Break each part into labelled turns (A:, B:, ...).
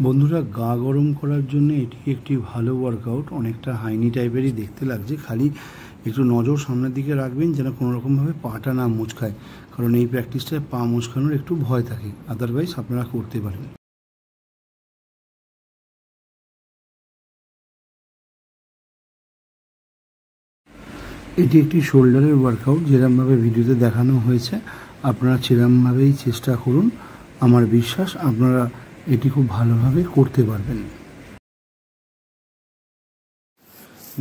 A: বন্ধুরা, গা গরম করার জন্য এটি একটি ভালো ওয়ার্কআউট। অনেকটা হাইনি টাইপেরই দেখতে লাগছে, খালি একটু নজর সামনের দিকে রাখবেন যেন কোনো রকমভাবে পাটা না মুচকায়, কারণ এই প্র্যাকটিসটায় পা মুচকানোর একটু ভয় থাকে। আদারওয়াইজ আপনারা করতে পারেন। এটি একটি শোল্ডারের ওয়ার্কআউট, যেরকমভাবে ভিডিওতে দেখানো হয়েছে আপনারা সেরকমভাবেই চেষ্টা করুন। আমার বিশ্বাস আপনারা এটি খুব ভালোভাবে করতে পারবেন।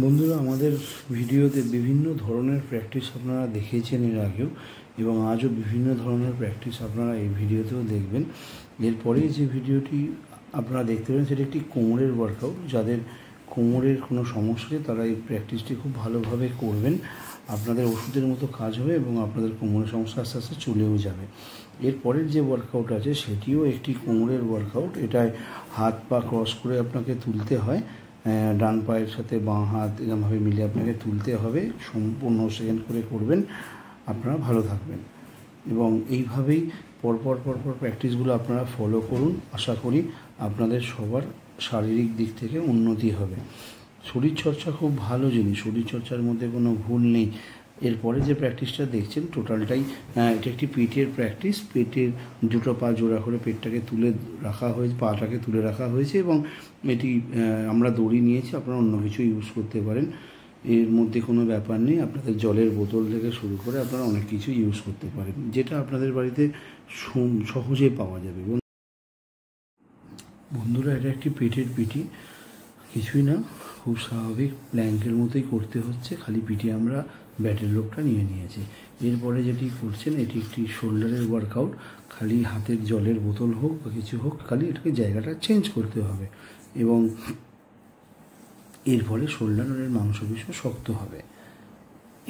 A: বন্ধুরা, আমাদের ভিডিওতে বিভিন্ন ধরনের প্র্যাকটিস আপনারা দেখেছেন এর আগেও, এবং আজও বিভিন্ন ধরনের প্র্যাকটিস আপনারা এই ভিডিওতেও দেখবেন। এরপরে যে ভিডিওটি আপনারা দেখতে পাবেন সেটি একটি কোমরের ওয়ার্কআউট। যাদের কোমরের কোনো সমস্যা নেই তারা এই প্র্যাকটিসটি খুব ভালোভাবে করবেন। আপনাদের ওষুধের মতো কাজ হবে এবং আপনাদের কোমরের সমস্যা আস্তে আস্তে চলেও যাবে। এরপরের যে ওয়ার্কআউট আছে সেটিও একটি কোমরের ওয়ার্কআউট। এটায় হাত পা ক্রস করে আপনাকে তুলতে হয়, ডান পায়ের সাথে বাঁ হাত এরকমভাবে মিলে আপনাকে তুলতে হবে। সম্পূর্ণ সেকেন্ড করে করবেন, আপনারা ভালো থাকবেন। এবং এইভাবেই পরপর প্র্যাকটিসগুলো আপনারা ফলো করুন। আশা করি আপনাদের সবার শারীরিক দিক থেকে উন্নতি হবে। শরীরচর্চা খুব ভালো জিনিস, শরীরচর্চার মধ্যে কোনো ভুল নেই। এরপরে যে প্র্যাকটিসটা দেখছেন টোটালটাই এটা একটি পেটের প্র্যাকটিস। পেটের দুটো পা জোড়া করে পেটটাকে তুলে রাখা হয়েছে, পাটাকে তুলে রাখা হয়েছে, এবং এটি আমরা দড়ি নিয়েছি। আপনারা অন্য কিছু ইউজ করতে পারেন, এর মধ্যে কোনো ব্যাপার নেই। আপনাদের জলের বোতল থেকে শুরু করে আপনারা অনেক কিছু ইউজ করতে পারেন, যেটা আপনাদের বাড়িতে সহজে পাওয়া যাবে। বন্ধুরা, এটা একটি পেটের পিটি, কিছুই না, খুব স্বাভাবিক প্ল্যাঙ্কের মতোই করতে হচ্ছে, খালি পিঠে আমরা ব্যাটের লোকটা নিয়ে নিয়েছি। এরপরে যেটি করছেন এটি একটি শোল্ডারের ওয়ার্কআউট। খালি হাতের জলের বোতল হোক বা কিছু হোক, খালি এটাকে জায়গাটা চেঞ্জ করতে হবে, এবং এর ফলে শোল্ডারের মাংসপেশিও শক্ত হবে।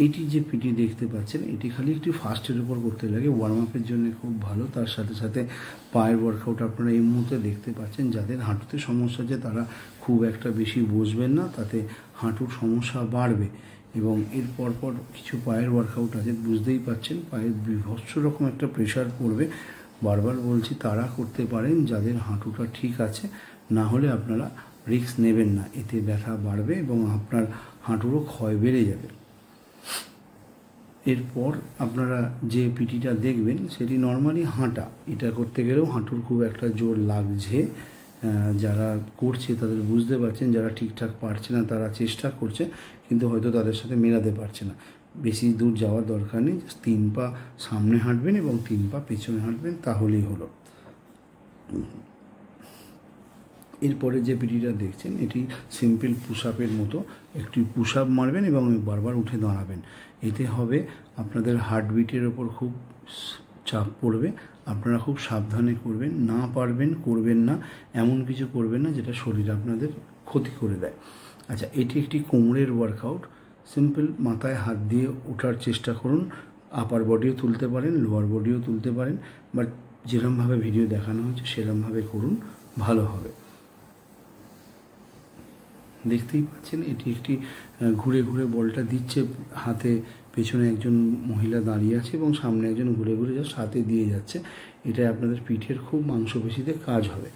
A: এইটি যে পিটি দেখতে পাচ্ছেন এটি খালি একটি ফাস্টের উপর করতে লাগে, ওয়ার্ম আপের জন্য খুব ভালো। তার সাথে সাথে পায়ের ওয়ার্কআউট আপনারা এই মুহূর্তে দেখতে পাচ্ছেন। যাদের হাঁটুতে সমস্যা আছে তারা খুব একটা বেশি বসবেন না, তাতে হাঁটুর সমস্যা বাড়বে। এবং এর পরপর কিছু পায়ের ওয়ার্কআউট আছে, বুঝতেই পাচ্ছেন পায়ের বিভৎস রকম একটা প্রেশার পড়বে। বারবার বলছি তারা করতে পারেন যাদের হাঁটুটা ঠিক আছে, না হলে আপনারা রিস্ক নেবেন না, এতে ব্যথা বাড়বে এবং আপনার হাঁটুরও ক্ষয় বেড়ে যাবে। এরপর আপনারা যে পিটিটা দেখবেন সেটি নর্মালি হাঁটা। এটা করতে গেলেও হাঁটুর খুব একটা জোর লাগছে। যারা করছে তাদের বুঝতে পারছেন, যারা ঠিকঠাক পারছে না তারা চেষ্টা করছে কিন্তু হয়তো তাদের সাথে মেলাতে পারছে না। বেশি দূর যাওয়ার দরকার নেই, 3 পা সামনে হাঁটবেন এবং 3 পা পেছনে হাঁটবেন, তাহলেই হলো। এরপরে যে পিটিটা দেখছেন এটি সিম্পল পুশ আপের মতো। একটি পুশ আপ মারবেন এবং বারবার উঠে দাঁড়াবেন। এতে হবে আপনাদের হার্টবিটের ওপর খুব চাপ পড়বে। আপনারা খুব সাবধানে করবেন, না পারবেন করবেন না, এমন কিছু করবেন না যেটা শরীর আপনাদের ক্ষতি করে দেয়। আচ্ছা, এটি একটি কোমরের ওয়ার্কআউট। সিম্পল মাথায় হাত দিয়ে ওঠার চেষ্টা করুন। আপার বডিও তুলতে পারেন, লোয়ার বডিও তুলতে পারেন, বাট যেরকমভাবে ভিডিও দেখানো হচ্ছে সেরকমভাবে করুন, ভালো হবে। দেখতেই পাচ্ছেন এটি একটি ঘুরে ঘুরে বলটা দিচ্ছে হাতে, পেছনে একজন মহিলা দাঁড়িয়ে আছে এবং সামনে একজন ঘুরে ঘুরে জাস্ট হাতে দিয়ে যাচ্ছে। এটা আপনাদের পিঠের খুব মাংসপেশিতে কাজ হবে।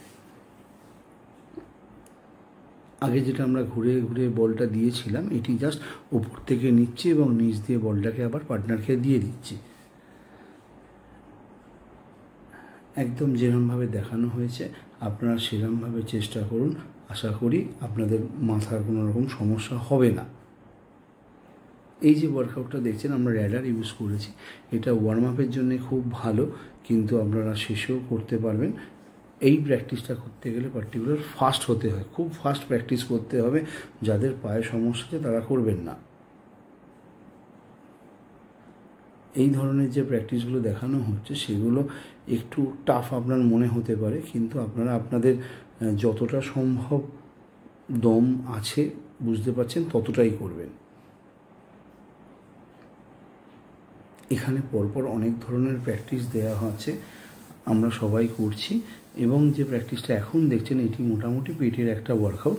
A: আগে যেটা আমরা ঘুরে ঘুরে বলটা দিয়েছিলাম এটি জাস্ট ওপর থেকে নিচ্ছি এবং নিচ দিয়ে বলটাকে আবার পার্টনারকে দিয়ে দিচ্ছি। একদম যেরকমভাবে দেখানো হয়েছে আপনারা সেরকমভাবে চেষ্টা করুন। আশা করি আপনাদের মাথার কোনো রকম সমস্যা হবে না। এই যে ওয়ার্কআউটটা দেখছেন আমরা র্যাডার ইউজ করেছি, এটা ওয়ার্ম আপের জন্য খুব ভালো, কিন্তু আপনারা শেষেও করতে পারবেন। এই প্র্যাকটিসটা করতে গেলে পার্টিকুলার ফাস্ট হতে হয়, খুব ফাস্ট প্র্যাকটিস করতে হবে। যাদের পায়ে সমস্যা আছে তারা করবেন না। এই ধরনের যে প্র্যাকটিসগুলো দেখানো হচ্ছে সেগুলো একটু টাফ আপনার মনে হতে পারে, কিন্তু আপনারা আপনাদের যতটা সম্ভব দম আছে বুঝতে পারছেন ততটাই করবেন। এখানে পরপর অনেক ধরনের প্র্যাকটিস দেওয়া আছে, আমরা সবাই করছি। এবং যে প্র্যাকটিসটা এখন দেখছেন এটি মোটামুটি পেটের একটা ওয়ার্কআউট।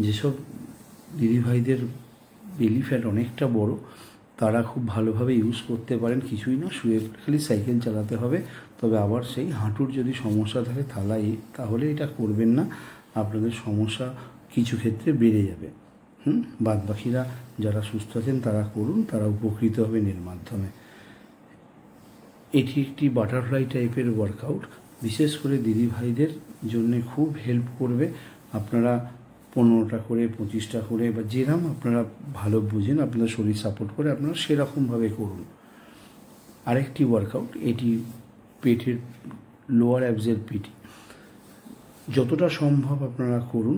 A: যেসব দিদিভাইদের বেলি ফ্যাট অনেকটা বড়, তারা খুব ভালোভাবে ইউজ করতে পারেন। কিছুই না, শুয়ে খালি সাইকেল চালাতে হবে। তবে আবার সেই হাঁটুর যদি সমস্যা থাকে তাহলে এটা করবেন না, আপনাদের সমস্যা কিছু ক্ষেত্রে বেড়ে যাবে। বাদ বাকিরা যারা সুস্থ আছেন তারা করুন, তারা উপকৃত হবেন এর মাধ্যমে। এটি একটি বাটারফ্লাই টাইপের ওয়ার্কআউট, বিশেষ করে দিদিভাইদের জন্য খুব হেল্প করবে। আপনারা 15টা করে 25টা করে বা যেরকম আপনারা ভালো বুঝেন, আপনাদের শরীর সাপোর্ট করে আপনারা সেরকমভাবে করুন। আরেকটি ওয়ার্কআউট, এটি পেটের লোয়ার অ্যাবসের পিটি, যতটা সম্ভব আপনারা করুন,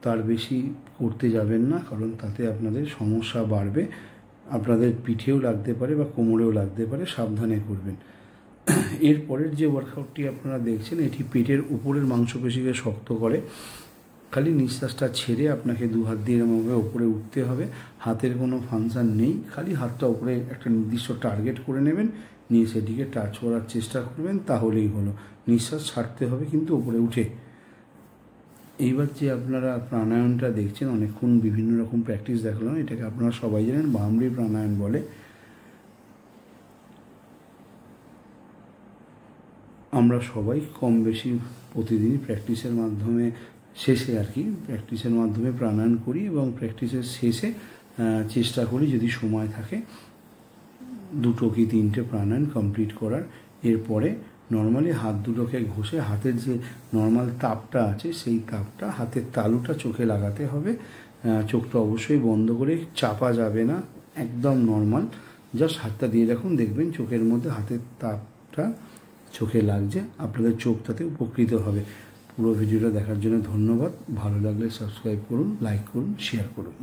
A: তার বেশি করতে যাবেন না, কারণ তাতে আপনাদের সমস্যা বাড়বে। আপনাদের পিঠেও লাগতে পারে বা কোমরেও লাগতে পারে, সাবধানে করবেন। এরপরের যে ওয়ার্কআউটটি আপনারা দেখছেন, এটি পেটের উপরের মাংসপেশিকে শক্ত করে। খালি নিঃশ্বাসটা ছেড়ে আপনাকে 2 হাত দিয়ে এরকমভাবে উপরে উঠতে হবে। হাতের কোনো ফাংশান নেই, খালি হাতটা উপরে একটা নির্দিষ্ট টার্গেট করে নেবেন, নিয়ে সেটিকে টাচ করার চেষ্টা করবেন, তাহলেই হলো। নিঃশ্বাস ছাড়তে হবে কিন্তু উপরে উঠে। এইবার যে আপনারা প্রাণায়ামটা দেখছেন, অনেকক্ষণ বিভিন্ন রকম প্র্যাকটিস দেখালাম, এটাকে আপনারা সবাই জানেন ভামরি প্রাণায়াম বলে। আমরা সবাই কম বেশি প্রতিদিনই প্র্যাকটিসের মাধ্যমে প্র্যাকটিসের মাধ্যমে প্রাণায়াম করি, এবং প্র্যাকটিসের শেষে চেষ্টা করি যদি সময় থাকে 2 কি 3টে প্রাণায়াম কমপ্লিট করার। এরপরে নর্মালি হাত দুটোকে ঘষে হাতের যে নর্মাল তাপটা আছে সেই তাপটা হাতের তালুটা চোখে লাগাতে হবে। চোখটা অবশ্যই বন্ধ করে, চাপা যাবে না, একদম নর্মাল জাস্ট হাতটা দিয়ে রাখুন, দেখবেন চোখের মধ্যে হাতের তাপটা চোখে লাগছে, আপনাদের চোখ তাতে উপকৃত হবে। পুরো ভিডিওটা দেখার জন্য ধন্যবাদ। ভালো লাগলে সাবস্ক্রাইব করুন, লাইক করুন, শেয়ার করুন।